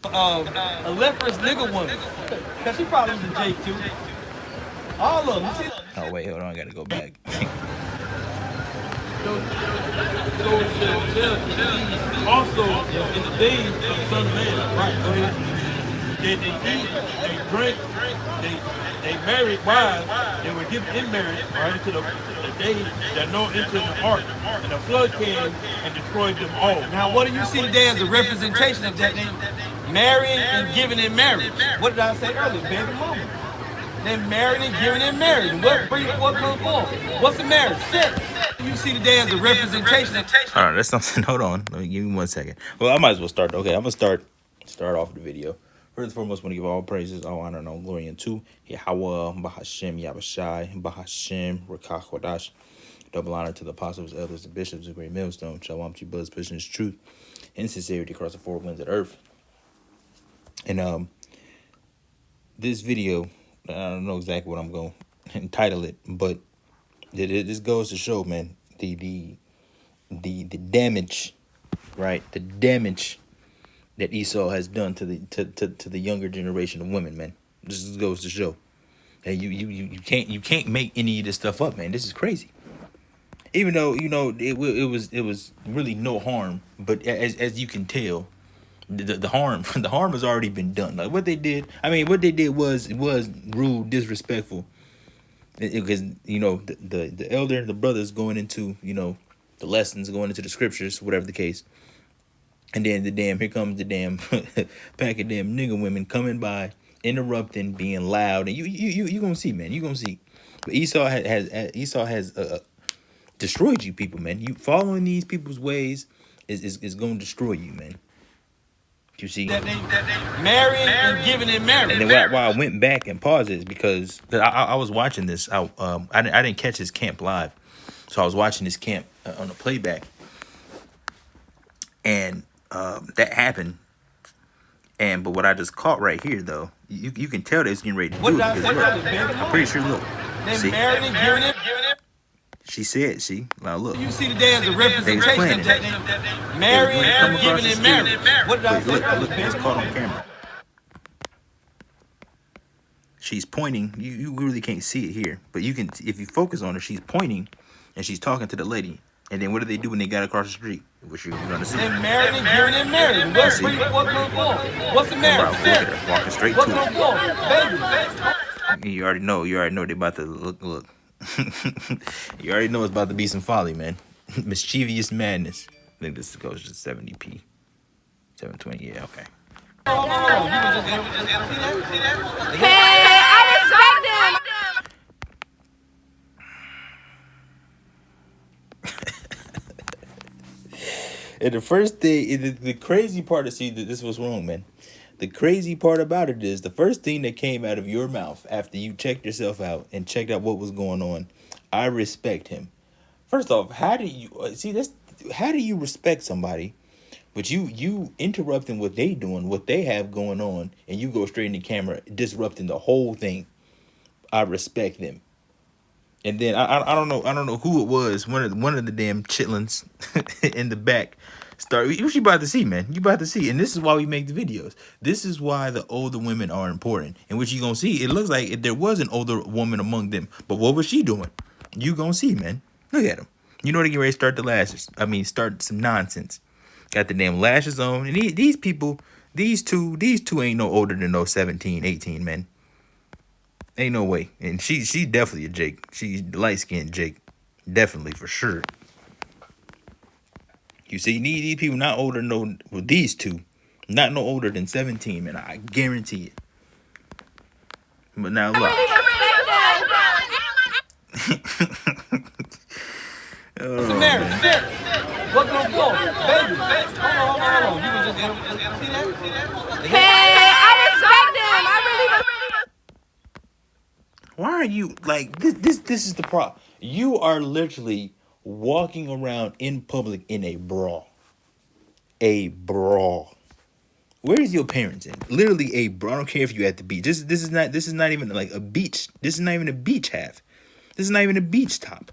A leprous nigga woman. Cause she probably was a J too. All of them. You see? Oh wait, hold on, I gotta go back. Also, in the days of the Son of Man, right? Go ahead. They eat, they drink, they they married wives. They were given in marriage, right? Into the day that Noah entered the ark, and the flood came and destroyed them all. Now, what do you see today as a representation of that? Marrying and giving in marriage. What did I say earlier? Baby mama. They married and giving in marriage. What comes forth? What's the marriage? Sex. You see today as a representation of. All right, that's something. Hold on, let me give me 1 second. Well, I might as well start. Okay, I'm gonna start off the video. First and foremost, I want to give all praises, all honor, and all glory unto Yahweh, Bahashem, Yabashai, Bahashem, Rakach Wadash. Double honor to the apostles, elders, and bishops of Great Millstone. Shalom to you, brothers, pushing his truth and sincerity across the four winds of earth. And this video, I don't know exactly what I'm going to entitle it, but this goes to show, man, the damage, right? The damage that Esau has done to the younger generation of women, man. This goes to show that you can't make any of this stuff up, man. This is crazy. Even though it was really no harm, but as you can tell, the harm the harm has already been done. Like what they did, what they did was rude, disrespectful. Because the elder and the brothers going into the lessons, going into the scriptures, whatever the case. And then here comes the damn pack of damn nigga women coming by, interrupting, being loud, and you gonna see, man. You gonna see. But Esau has destroyed you people, man. You following these people's ways is gonna destroy you, man. You see. That they marrying and giving in marriage. And then why I went back and paused it is because I was watching this. I didn't catch his camp live, so I was watching his camp on the playback, and that happened. But what I just caught right here, though, you can tell that it's getting ready to do it. Because look, I'm pretty sure. Look, see, married and giving it. she said, "See, now look." You see today as a representation of that. Married and giving in marriage. What did I say? Look, it's caught on camera. She's pointing. You really can't see it here, but you can if you focus on her. She's pointing, and she's talking to the lady. And then what do they do when they got across the street? Which you're gonna see. They married and giving in marriage. What comes forth? What's the marriage? Look at her walking straight What to comes it. forth? Baby. You already know they about to look. You already know it's about to be some folly, man. Mischievous madness. I think this goes to 70p. 720, yeah, okay. Hey, I respect him. And the first thing, the crazy part to see that this was wrong, man. The crazy part about it is the first thing that came out of your mouth after you checked yourself out and checked out what was going on. I respect him. First off, how do you see this? How do you respect somebody, but you interrupting what they doing, what they have going on, and you go straight in the camera, disrupting the whole thing? I respect them. And then I don't know who it was. One of the damn chitlins in the back. What you about to see, man? You about to see, and this is why we make the videos. This is why the older women are important. And what you gonna see? It looks like there was an older woman among them, but what was she doing? You gonna see, man. Look at them. You know they get ready to start the lashes. Start some nonsense. Got the damn lashes on, and these people, these two ain't no older than no 17, 18, man. Ain't no way. And she definitely a Jake. She's light-skinned Jake. Definitely, for sure. You see, these people not older than these two. Not no older than 17, man. I guarantee it. But now look. What's the marriage? What comes forth? Baby. Hold on. You was just see that? Hey, I respect him. I really respect. Why are you like this? This is the problem. You are literally walking around in public in a bra. A bra. Where's your parents in? Literally a bra. I don't care if you're at the beach. This is not even like a beach. This is not even a beach half. This is not even a beach top.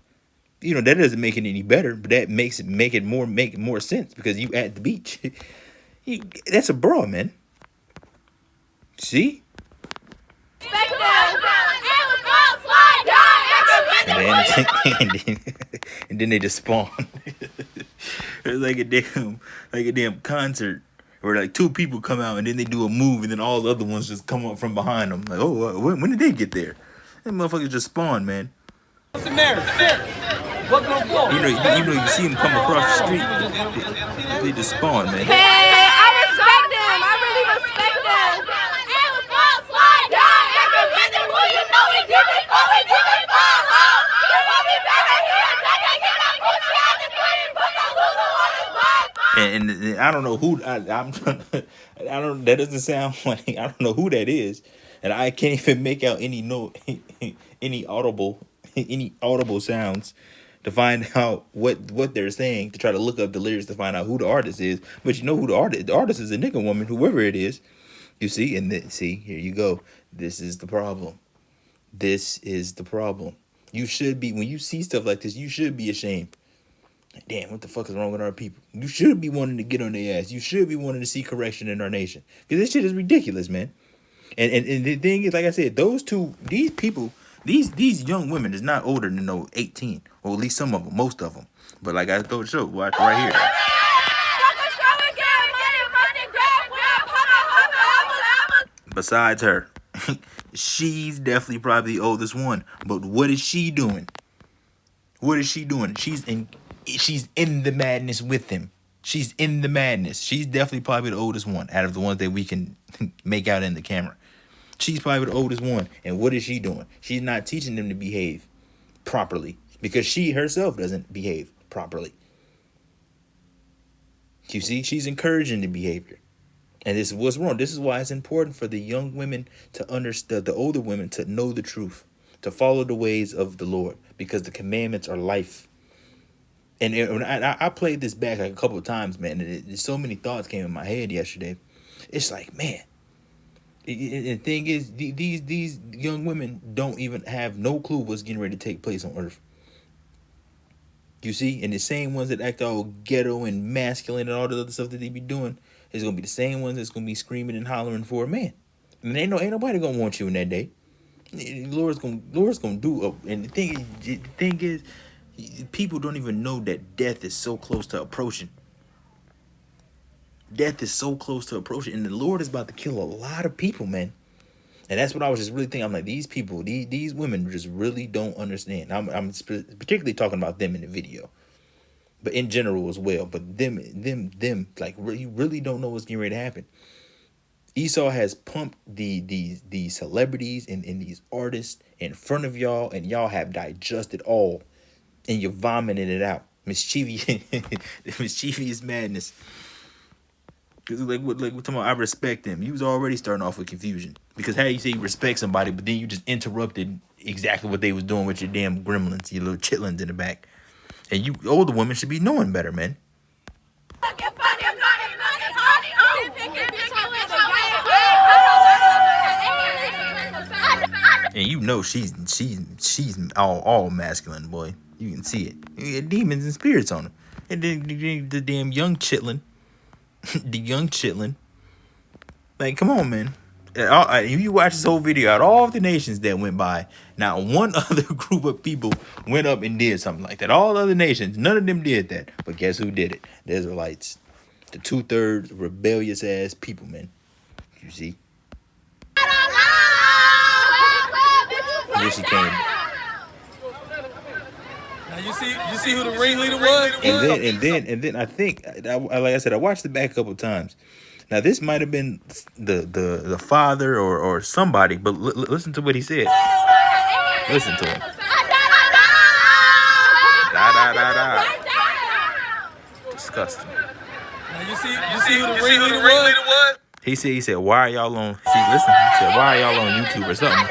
That doesn't make it any better, but that makes it make more sense because you at the beach. That's a bra, man. See? And then, and then they just spawn. It's like a damn concert where like two people come out and then they do a move and then all the other ones just come up from behind them. Like, oh, when did they get there? That motherfuckers just spawn, man. What's the matter? What's on the floor? You see them come across the street. They just spawn, man. Hey, I respect them. I really respect them. And I don't know who I'm trying to, I don't. That doesn't sound like I don't know who that is, and I can't even make out any any audible sounds to find out what they're saying, to try to look up the lyrics to find out who the artist is. But you know who the artist is, a nigga woman, whoever it is. You see, and then, see, here you go. This is the problem. This is the problem. You should be, when you see stuff like this, you should be ashamed. Damn, what the fuck is wrong with our people? You should be wanting to get on their ass. You should be wanting to see correction in our nation. Because this shit is ridiculous, man. And the thing is, like I said, these people, these young women is not older than no 18. Or at least some of them, most of them. But like I told you, watch right here. Besides her, she's definitely probably the oldest one. But what is she doing? What is she doing? She's in the madness with him. She's in the madness. She's definitely probably the oldest one out of the ones that we can make out in the camera. She's probably the oldest one. And what is she doing? She's not teaching them to behave properly because she herself doesn't behave properly. You see, she's encouraging the behavior. And this is what's wrong. This is why it's important for the young women to understand, the older women to know the truth, to follow the ways of the Lord, because the commandments are life. And I played this back like a couple of times, man, and so many thoughts came in my head yesterday. It's like, man, the thing is, these young women don't even have no clue what's getting ready to take place on earth. You see? And the same ones that act all ghetto and masculine and all the other stuff that they be doing is going to be the same ones that's going to be screaming and hollering for a man. And ain't nobody going to want you in that day. The Lord's going to do. And the thing is, people don't even know that death is so close to approaching. Death is so close to approaching. And the Lord is about to kill a lot of people, man. And that's what I was just really thinking. I'm like, these people, these women just really don't understand. I'm particularly talking about them in the video, but in general as well. But them, like, you really don't know what's getting ready to happen. Esau has pumped the celebrities and these artists in front of y'all, and y'all have digested all, and you're vomiting it out. Mischievous madness. Because like we're talking about, I respect them. You was already starting off with confusion. Because how you say you respect somebody, but then you just interrupted exactly what they was doing with your damn gremlins, your little chitlins in the back. And you older women should be knowing better, man. And you know she's all masculine, boy. You can see it. You get demons and spirits on her. And then the damn young chitlin. The young chitlin. Like, come on, man. If you watch this whole video, out of all the nations that went by, not one other group of people went up and did something like that. All other nations, none of them did that. But guess who did it? The Israelites. The 2/3 rebellious ass people, man. You see? Here she came. Now you see who the ringleader was? And then I think, like I said, I watched it back a couple of times. Now this might have been the father or somebody, but listen to what he said. Listen to him. Da. Disgusting. Now you see who the ringleader was? He said, why are y'all on? See, listen. He said, why are y'all on YouTube or something?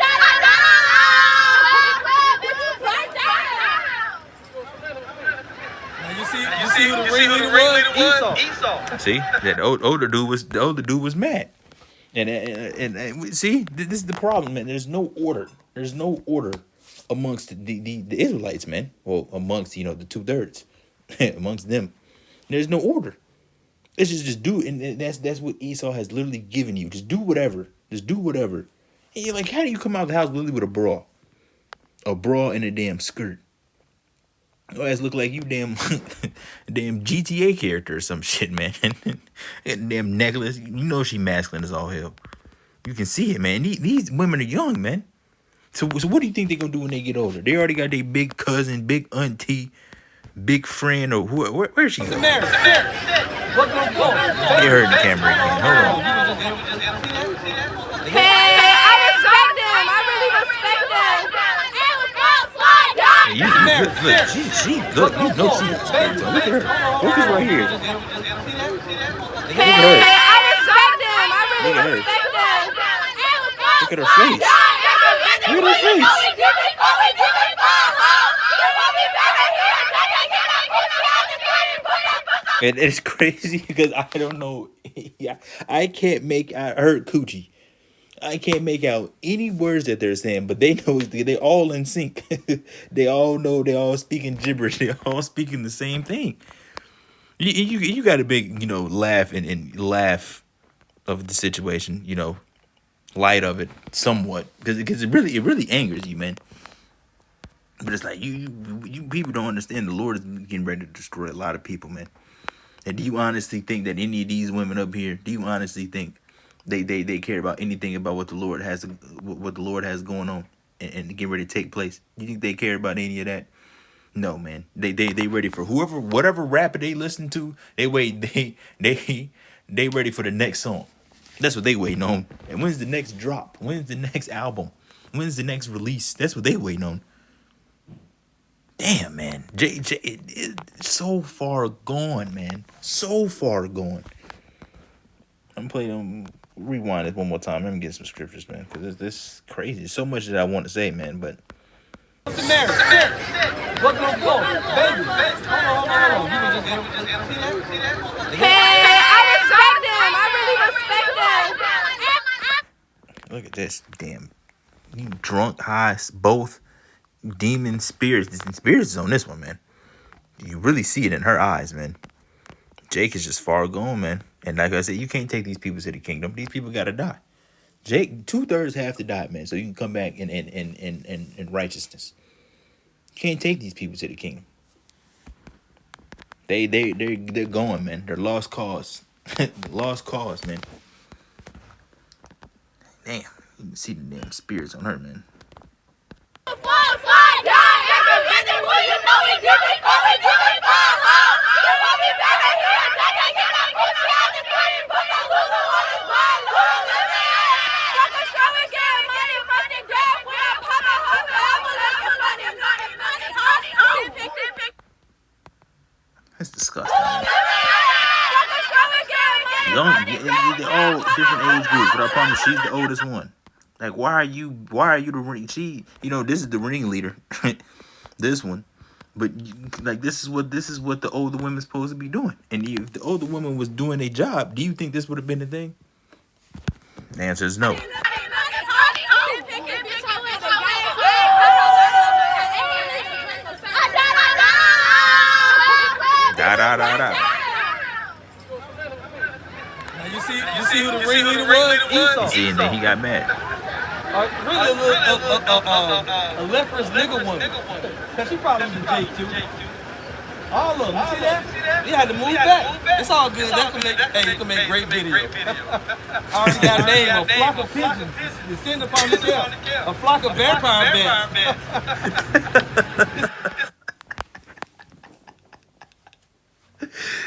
You see who the ringleader was? Esau. See, that older dude was mad, and see, this is the problem, man. There's no order. There's no order amongst the Israelites, man. Well, amongst the 2/3, amongst them, there's no order. It's just do, and that's what Esau has literally given you. Just do whatever. Just do whatever. And you're like, how do you come out the house literally with a bra? A bra and a damn skirt. Your ass look like you damn damn GTA character or some shit, man. And damn necklace. You know she masculine as all hell. You can see it, man. These women are young, man. So what do you think they're gonna do when they get older? They already got their big cousin, big auntie, big friend, or who? Where's she going? Mary. What's going on? Get her in the camera again. Hold on. Hey, I respect them. I really respect them. Hey, look, she look, you know she got spirits on. Look at her. Focus right here. Hey, I respect them. I really Look at her. respect them. Look at her face. Look at her face. And it's crazy because I don't know. Yeah, I can't make. I heard coochie. I can't make out any words that they're saying, but they know they all in sync. They all know they all speaking gibberish. They all speaking the same thing. You got a big laugh and laugh of the situation. Light of it somewhat because it really angers you, man. But it's like you people don't understand. The Lord is getting ready to destroy a lot of people, man. And do you honestly think that any of these women up here? Do you honestly think they care about anything about what the Lord has going on and get ready to take place? You think they care about any of that? No, man. They ready for whatever rapper they listen to. They ready for the next song. That's what they waiting on. And when's the next drop? When's the next album? When's the next release? That's what they waiting on. Damn, man. It's so far gone, man. So far gone. I'm playing rewind it one more time. Let me get some scriptures, man, because this is crazy. There's so much that I want to say, man, but What's Mary? What's going on? Baby. Hold on. You was just see that? Hey, I respect them. I really respect them. look at this. Damn. You drunk, high, both demon spirits. The spirits is on this one, man. You really see it in her eyes, man. Jake is just far gone, man. And like I said, you can't take these people to the kingdom. These people gotta die. Jake, 2/3 have to die, man, so you can come back in righteousness. You can't take these people to the kingdom. They're going, man. They're lost cause. Lost cause, man. Damn, you can see the damn spirits on her, man. That's disgusting. They're all different age groups, but I promise she's the oldest one. Like, why are you the ring? This is the ringleader. This one. But like this is what the older women's supposed to be doing. And if the older woman was doing a job, do you think this would have been a thing? The answer is no. Da. Now you see who the ringleader was? Esau. See, and then he got mad. Really a leprous nigga woman. Cause she probably was a Jake too. All of them. You see that? They had to move back. It's all good. That can make great video. I already got a name. A flock of pigeons descend upon the camp. A flock of vampire bats.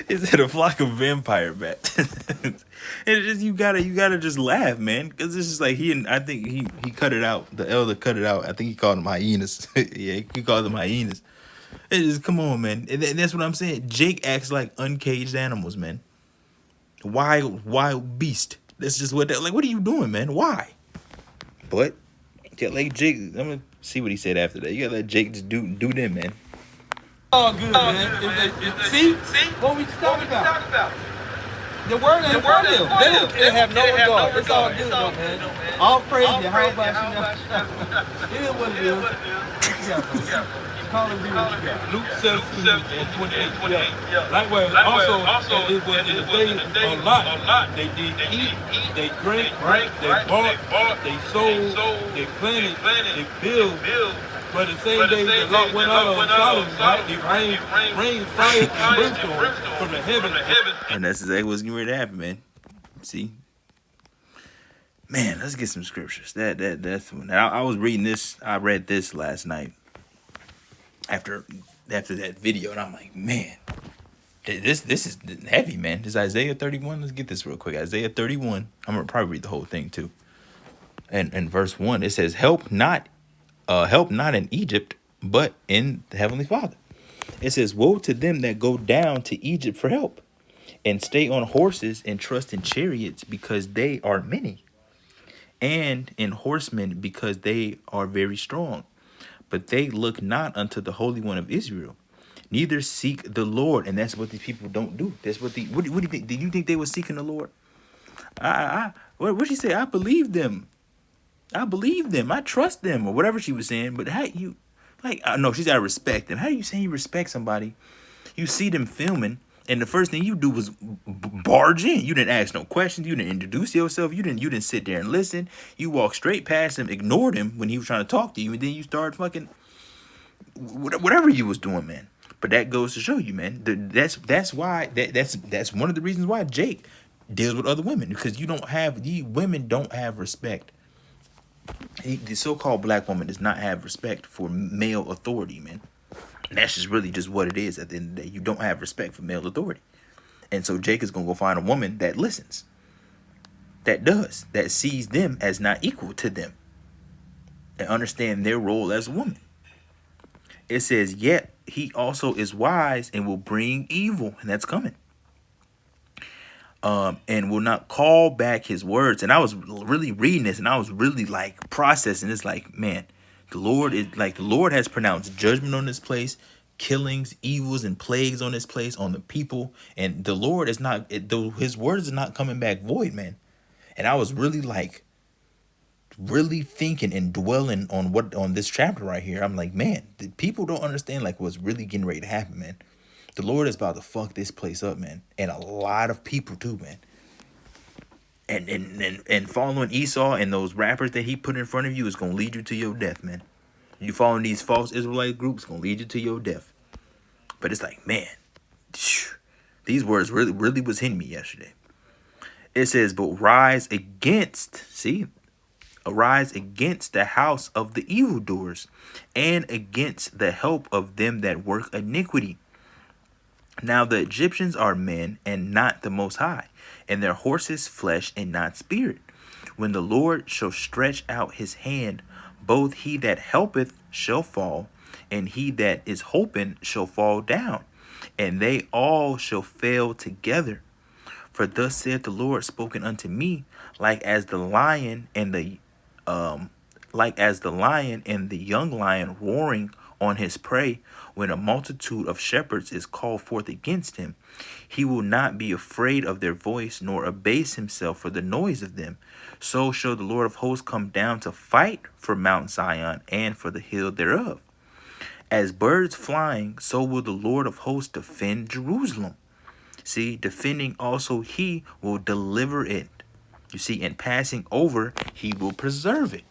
Is it a flock of vampire bats? It's just you gotta just laugh, man, because it's just like I think he cut it out. The elder cut it out. I think he called them hyenas. Yeah, he called them hyenas. It's just come on, man, and that's what I'm saying. Jake acts like uncaged animals, man. Wild beast. That's just what what are you doing, man? Why? But yeah, like Jake, I'm gonna see what he said after that. You gotta let Jake just do them, man. All good, man. See what we talking about? The word ain't for them. They have no regard. It's all good, though, man. All praise you. How about you now? It is what it is. Yeah. column here, yeah. Luke 17 and 28. Yeah. Likewise, also, as it was in the days of Lot, they did eat, they drank, they bought, they sold, they planted, they built. But the same day that Lot went out of Sodom, right, it rained fire and brimstone from the heaven. And that's exactly what's getting ready to happen, man. See? Man, let's get some scriptures. That's one. I was reading this. I read this last night after that video, and I'm like, man, this is heavy, man. This Isaiah 31. Let's get this real quick. Isaiah 31. I'm gonna probably read the whole thing too. And verse 1, it says, help not in Egypt, but in the Heavenly Father. It says, woe to them that go down to Egypt for help, and stay on horses and trust in chariots, because they are many, and in horsemen, because they are very strong. But they look not unto the Holy One of Israel, neither seek the Lord. And that's what these people don't do. That's what what do you think? Did you think they were seeking the Lord? What she say? I believe them. I believe them. I trust them, or whatever she was saying. But how you, like, no, she's got to respect them. How do you say you respect somebody? You see them filming, and the first thing you do was barge in. You didn't ask no questions. You didn't introduce yourself. You didn't sit there and listen. You walked straight past him, ignored him when he was trying to talk to you, and then you started fucking whatever you was doing, man. But that goes to show you, man. That's why that's one of the reasons why Jake deals with other women, because women don't have respect. The so-called black woman does not have respect for male authority, man. And that's just really just what it is. At the end of the day, you don't have respect for male authority. And so Jake is going to go find a woman that listens, that sees them as not equal to them, and understand their role as a woman. It says, yet he also is wise and will bring evil, and that's coming. And will not call back his words. And I was really reading this, and I was really like processing this. Like, man, the Lord has pronounced judgment on this place, killings, evils, and plagues on this place, on the people. And the Lord is not, his words are not coming back void, man. And I was really thinking and dwelling on this chapter right here. I'm like, man, the people don't understand like what's really getting ready to happen, man. The Lord is about to fuck this place up, man. And a lot of people too, man. And following Esau and those rappers that he put in front of you is going to lead you to your death, man. You following these false Israelite groups, going to lead you to your death. But it's like, man, these words really was hitting me yesterday. It says, but arise against the house of the evildoers, and against the help of them that work iniquity. Now the Egyptians are men and not the Most High, and their horses flesh and not spirit. When the Lord shall stretch out his hand, both he that helpeth shall fall, and he that is hoping shall fall down, and they all shall fail together. For thus saith the Lord, spoken unto me, like as the lion and the young lion roaring on his prey, when a multitude of shepherds is called forth against him. He will not be afraid of their voice, nor abase himself for the noise of them. So shall the Lord of hosts come down to fight for Mount Zion and for the hill thereof. As birds flying, so will the Lord of hosts defend Jerusalem. See, defending also he will deliver it. You see, and passing over, he will preserve it.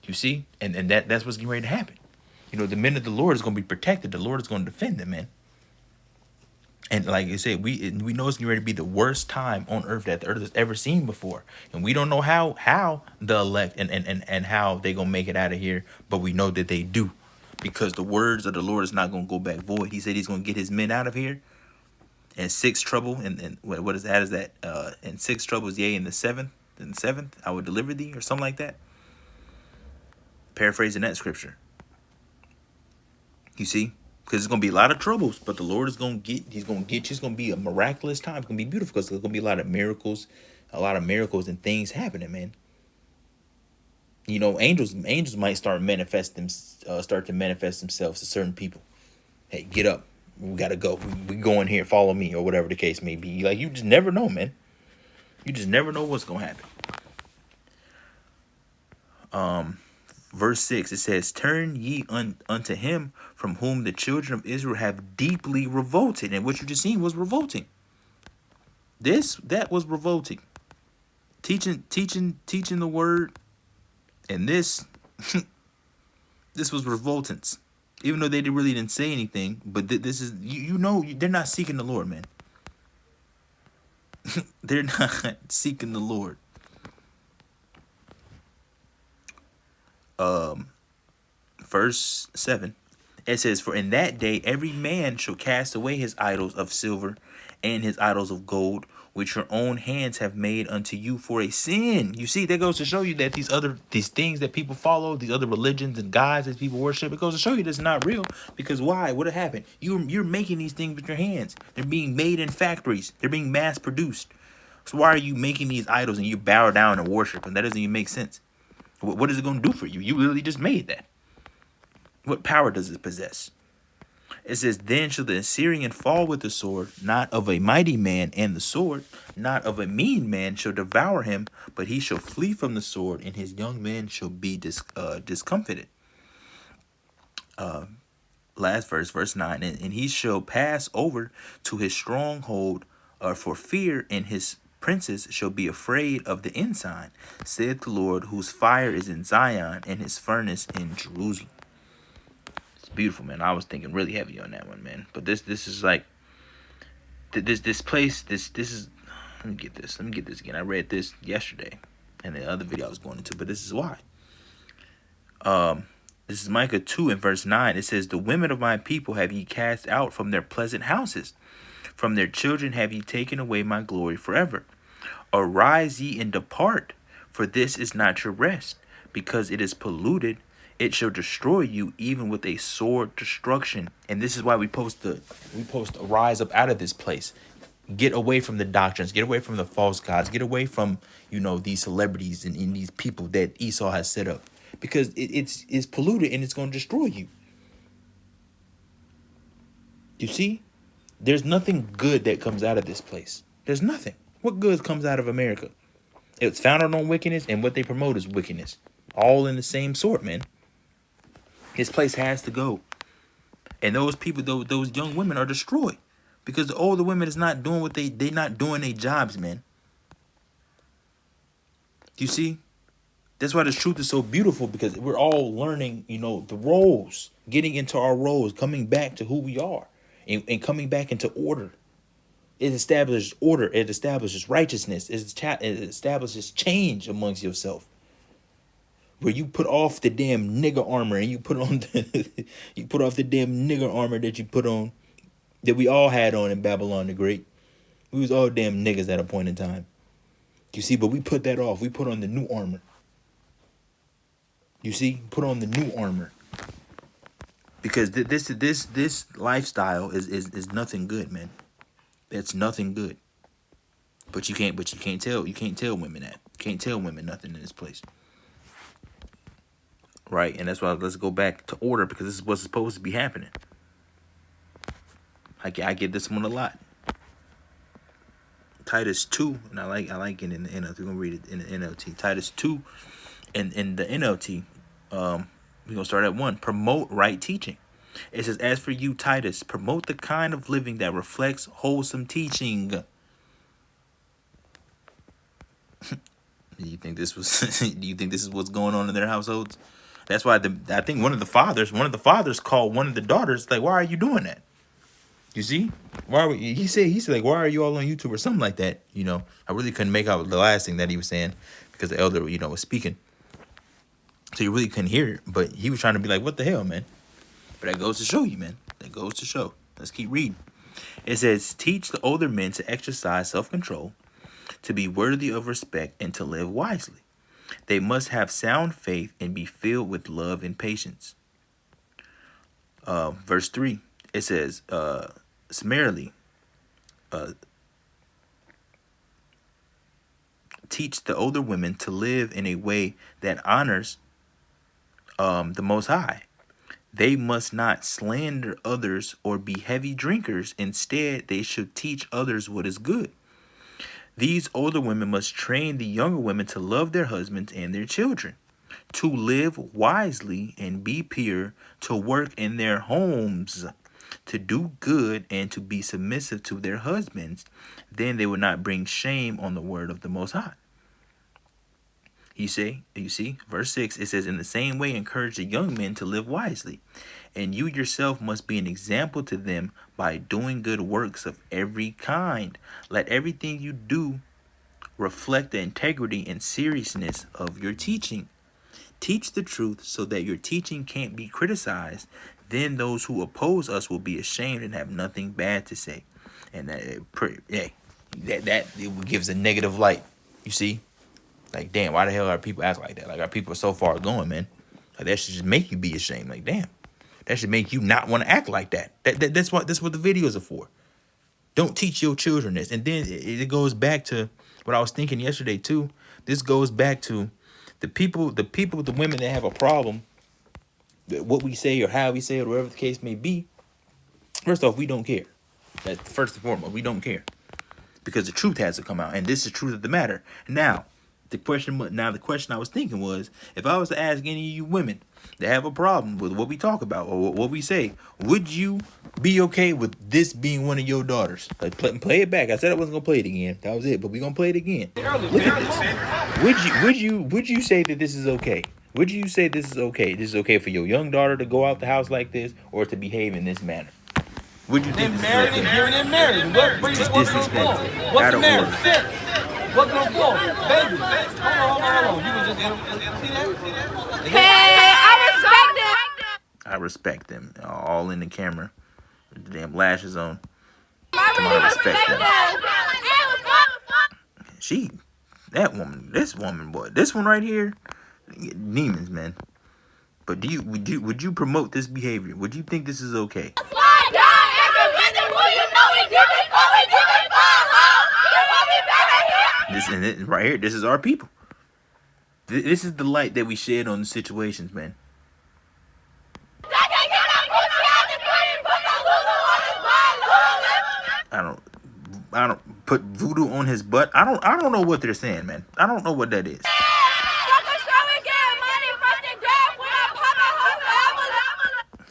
You see, and that's what's getting ready to happen. You know, the men of the Lord is going to be protected. The Lord is going to defend them, man. And like I said, we know it's getting ready to be the worst time on earth that the earth has ever seen before. And we don't know how the elect and how they going to make it out of here. But we know that they do. Because the words of the Lord is not going to go back void. He said he's going to get his men out of here. And six trouble. And what is that? Is that and six troubles, yea, in the seventh I will deliver thee, or something like that. Paraphrasing that scripture. You see? Because there's going to be a lot of troubles, but the Lord is going to get you. It's going to be a miraculous time. It's going to be beautiful because there's going to be a lot of miracles and things happening, man. You know, angels might start to manifest themselves to certain people. Hey, get up. We got to go. We going here. Follow me, or whatever the case may be. Like, you just never know, man. You just never know what's going to happen. verse 6, it says, turn ye unto him from whom the children of Israel have deeply revolted. And what you just seen was revolting. That was revolting. Teaching the word, and this was revoltance. Even though they really didn't say anything, but this is, they're not seeking the Lord, man. They're not seeking the Lord. Verse 7, it says, for in that day every man shall cast away his idols of silver and his idols of gold, which your own hands have made unto you for a sin. You see, that goes to show you that these things that people follow, these other religions and gods that people worship, it goes to show you that's not real. Because why? What happened? You're making these things with your hands. They're being made in factories. They're being mass produced. So why are you making these idols and you bow down and worship? And that doesn't even make sense. What is it going to do for you? You literally just made that. What power does it possess? It says, then shall the Assyrian fall with the sword, not of a mighty man and the sword, not of a mean man shall devour him, but he shall flee from the sword, and his young men shall be discomfited. Last verse, verse 9, and he shall pass over to his stronghold for fear, and his princes shall be afraid of the ensign, saith the Lord, whose fire is in Zion, and his furnace in Jerusalem. Beautiful, man. I was thinking really heavy on that one, man. But this is like this place. This is. Let me get this again. I read this yesterday, and the other video I was going into. But this is why. This is Micah 2 and verse 9. It says, the women of my people have ye cast out from their pleasant houses, from their children have ye taken away my glory forever. Arise ye and depart, for this is not your rest, because it is polluted. It shall destroy you even with a sword destruction. And this is why we post rise up out of this place. Get away from the doctrines. Get away from the false gods. Get away from, these celebrities and these people that Esau has set up. Because it's polluted and it's going to destroy you. You see? There's nothing good that comes out of this place. There's nothing. What good comes out of America? It's founded on wickedness, and what they promote is wickedness. All in the same sort, man. His place has to go. And those people, those young women are destroyed. Because the older women is not doing what they're not doing their jobs, man. Do you see? That's why the truth is so beautiful, because we're all learning, the roles, getting into our roles, coming back to who we are, and coming back into order. It establishes order. It establishes righteousness. It establishes change amongst yourself. Where you put off the damn nigger armor and you put on you put off the damn nigger armor that you put on, that we all had on in Babylon the Great. We was all damn niggas at a point in time. You see, but we put that off. We put on the new armor. You see, put on the new armor. Because this lifestyle is nothing good, man. That's nothing good. But you can't tell women that. You can't tell women nothing in this place. Right, and that's why let's go back to order, because this is what's supposed to be happening. I get this one a lot. Titus 2, and I like it in the NLT. We're gonna read it in the NLT. Titus 2, and in the NLT, we're gonna start at 1. Promote right teaching. It says, as for you, Titus, promote the kind of living that reflects wholesome teaching. Do you think this is what's going on in their households? That's why I think one of the fathers called one of the daughters, like, why are you doing that? You see? He said like, why are you all on YouTube or something like that? I really couldn't make out the last thing that he was saying, because the elder, was speaking. So you really couldn't hear it, but he was trying to be like, what the hell, man? But that goes to show you, man. That goes to show. Let's keep reading. It says, teach the older men to exercise self-control, to be worthy of respect, and to live wisely. They must have sound faith and be filled with love and patience. Verse 3, it says, summarily, teach the older women to live in a way that honors the Most High. They must not slander others or be heavy drinkers. Instead, they should teach others what is good. These older women must train the younger women to love their husbands and their children, to live wisely and be pure, to work in their homes, to do good, and to be submissive to their husbands. Then they would not bring shame on the word of the Most High. You see, verse 6, it says, in the same way, encourage the young men to live wisely. And you yourself must be an example to them by doing good works of every kind. Let everything you do reflect the integrity and seriousness of your teaching. Teach the truth so that your teaching can't be criticized. Then those who oppose us will be ashamed and have nothing bad to say. And that it gives a negative light. You see? Like, damn, why the hell are people act like that? Like, our people are so far gone, man. Like, that should just make you be ashamed. Like, damn, that should make you not want to act like that. That's what the videos are for. Don't teach your children this. And then it goes back to what I was thinking yesterday too. This goes back to the women that have a problem, what we say or how we say it, or whatever the case may be. First off, we don't care. That's first and foremost, we don't care, because the truth has to come out, and this is the truth of the matter. Now, the question I was thinking was, if I was to ask any of you women that have a problem with what we talk about or what we say, would you be okay with this being one of your daughters? Like, play it back. I said I wasn't gonna play it again. That was it, but we're gonna play it again. Look at this. Would you say that this is okay? Would you say this is okay? This is okay for your young daughter to go out the house like this, or to behave in this manner? Would you think this is okay? They're married. What's disrespectful. What's the marriage? What's on the floor? Baby. Hold on. You was just see that? Hey, I respect them. All in the camera. With the damn lashes on. I really respect them. This woman, boy. This one right here, demons, man. But would you promote this behavior? Would you think this is okay? This right here, this is our people. This is the light that we shed on the situations, man. I don't put voodoo on his butt. I don't know what they're saying, man. I don't know what that is.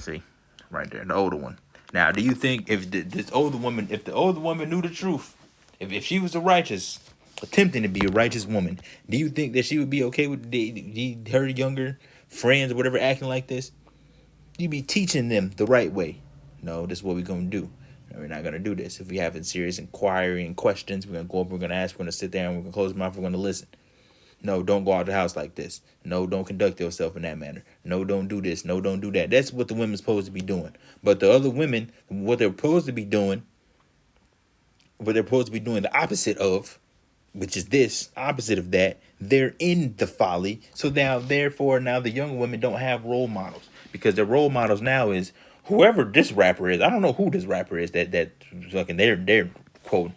See, right there, the older one. Now, do you think if the older woman knew the truth, if she was attempting to be a righteous woman, do you think that she would be okay with her younger friends or whatever acting like this? You'd be teaching them the right way. No, this is what we're gonna do. No, we're not gonna do this. If we have a serious inquiry and questions, we're gonna go up, we're gonna ask, we're gonna sit there, and we're gonna close our mouth, we're gonna listen. No, don't go out the house like this. No, don't conduct yourself in that manner. No, don't do this. No, don't do that. That's what the women's supposed to be doing. But the other women, what they're supposed to be doing the opposite of, which is this, opposite of that, they're in the folly. So therefore, the young women don't have role models, because their role models now is whoever this rapper is. I don't know who this rapper is that fucking they're quote.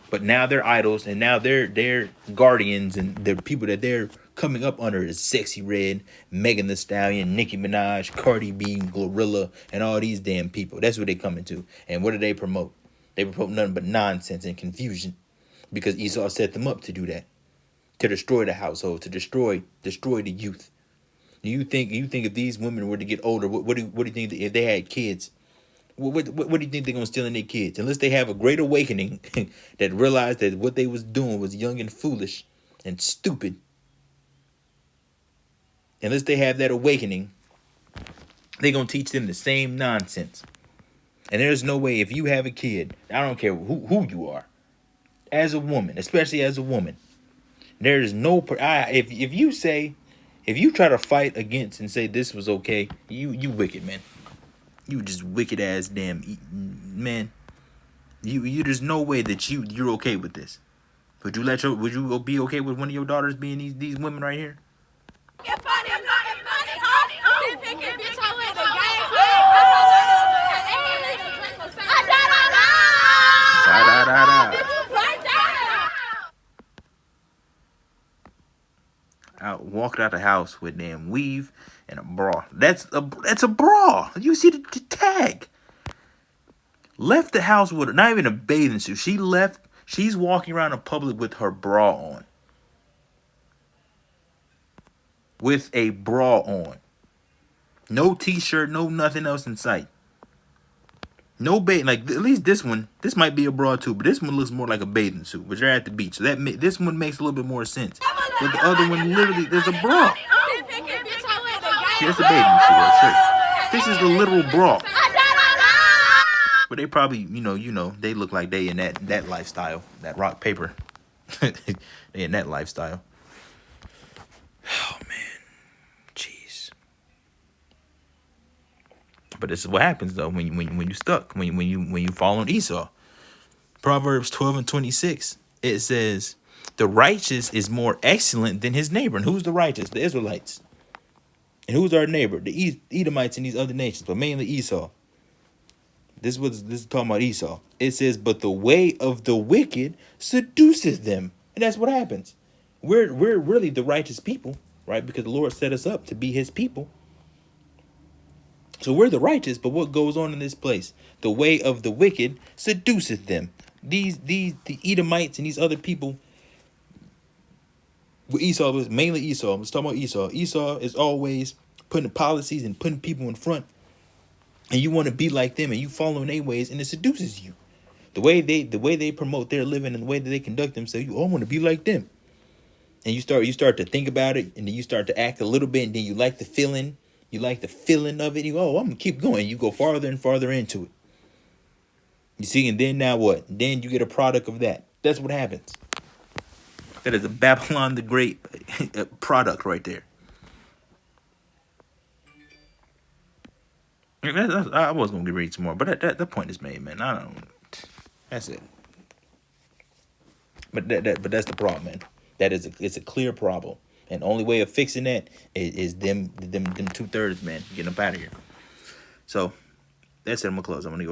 But now they're idols, and now they're guardians, and the people that they're coming up under is Sexy Red, Megan Thee Stallion, Nicki Minaj, Cardi B, Glorilla, and all these damn people. That's what they coming to. And what do they promote? They promote nothing but nonsense and confusion, because Esau set them up to do that, to destroy the household, to destroy the youth. You think if these women were to get older, what do you think if they had kids? What do you think they're gonna steal in their kids? Unless they have a great awakening that realized that what they was doing was young and foolish and stupid. Unless they have that awakening, they're gonna teach them the same nonsense. And there's no way, if you have a kid, I don't care who you are, as a woman, especially as a woman, there is no if you try to fight against and say this was okay, you wicked, man. You just wicked ass damn man. You there's no way that you're okay with this. Would you be okay with one of your daughters being these women right here? Walked out the house with damn weave and a bra. That's a bra. You see the tag. Left the house with not even a bathing suit. She's walking around in public with her bra on. with a bra on. No t-shirt, no nothing else in sight. No bathing, like at least this one. This might be a bra too, but this one looks more like a bathing suit. But you're at the beach, so this one makes a little bit more sense. But the other one, literally, there's a bra. Yeah, it's a bathing suit, right? This is the literal bra. But they probably, you know, they look like they in that lifestyle, that rock paper. They in that lifestyle. Oh man, jeez. But this is what happens though when you stuck, when you fall on Esau. Proverbs 12:26. It says, "The righteous is more excellent than his neighbor." And who's the righteous? The Israelites. And who's our neighbor? The Edomites and these other nations, but mainly Esau. This is talking about Esau. It says, "But the way of the wicked seduces them," and that's what happens. We're really the righteous people, right? Because the Lord set us up to be His people. So we're the righteous, but what goes on in this place? The way of the wicked seduceth them. The Edomites and these other people. With Esau was mainly Esau. Let's talk about Esau. Esau is always putting policies and putting people in front. And you want to be like them, and you follow in their ways, and it seduces you. The way they promote their living and the way that they conduct themselves, you all want to be like them. And you start to think about it, and then you start to act a little bit, and then you like the feeling. You like the feeling of it. You go, I'm gonna keep going. You go farther and farther into it. You see, and then now what? Then you get a product of that. That's what happens. That is a Babylon the Great product right there. I was gonna read some more, but that point is made, man. I don't. That's it. But that's the problem, man. It's a clear problem, and the only way of fixing that is them 2/3, man, getting up out of here. So that's it. I'm gonna close. I'm gonna go.